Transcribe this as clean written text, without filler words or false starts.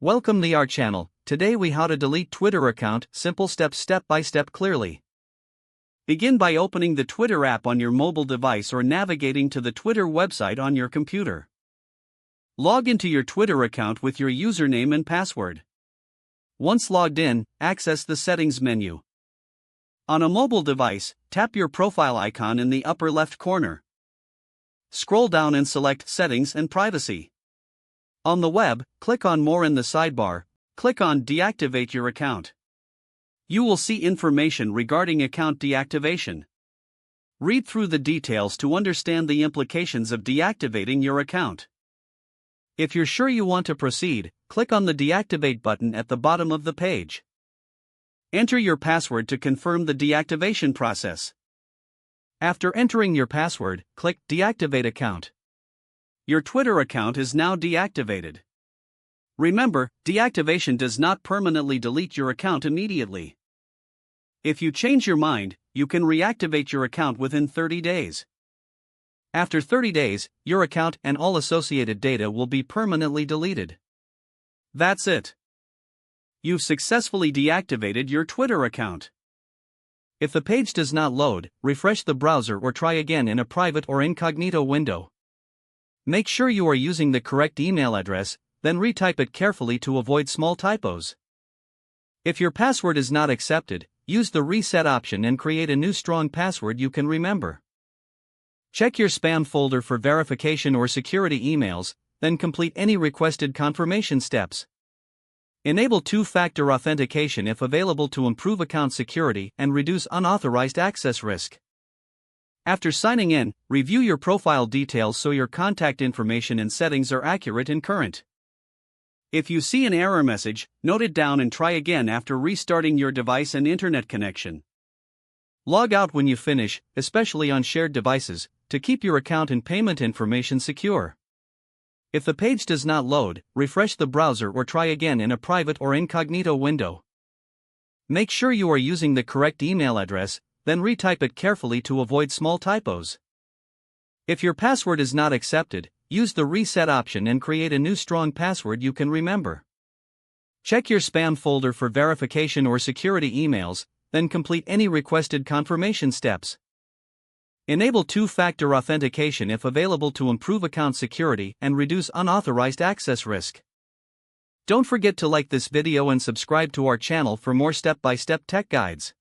Welcome to our channel. Today we how to delete Twitter account, simple steps step by step clearly. Begin by opening the Twitter app on your mobile device or navigating to the Twitter website on your computer. Log into your Twitter account with your username and password. Once logged in, access the settings menu. On a mobile device, tap your profile icon in the upper left corner. Scroll down and select Settings and Privacy. On the web, click on More in the sidebar, click on Deactivate your account. You will see information regarding account deactivation. Read through the details to understand the implications of deactivating your account. If you're sure you want to proceed, click on the Deactivate button at the bottom of the page. Enter your password to confirm the deactivation process. After entering your password, click Deactivate Account. Your Twitter account is now deactivated. Remember, deactivation does not permanently delete your account immediately. If you change your mind, you can reactivate your account within 30 days. After 30 days, your account and all associated data will be permanently deleted. That's it. You've successfully deactivated your Twitter account. If the page does not load, refresh the browser or try again in a private or incognito window. Make sure you are using the correct email address, then retype it carefully to avoid small typos. If your password is not accepted, use the reset option and create a new strong password you can remember. Check your spam folder for verification or security emails, then complete any requested confirmation steps. Enable two-factor authentication if available to improve account security and reduce unauthorized access risk. After signing in, review your profile details so your contact information and settings are accurate and current. If you see an error message, note it down and try again after restarting your device and internet connection. Log out when you finish, especially on shared devices, to keep your account and payment information secure. If the page does not load, refresh the browser or try again in a private or incognito window. Make sure you are using the correct email address, then retype it carefully to avoid small typos. If your password is not accepted, use the reset option and create a new strong password you can remember. Check your spam folder for verification or security emails, then complete any requested confirmation steps. Enable two-factor authentication if available to improve account security and reduce unauthorized access risk. Don't forget to like this video and subscribe to our channel for more step-by-step tech guides.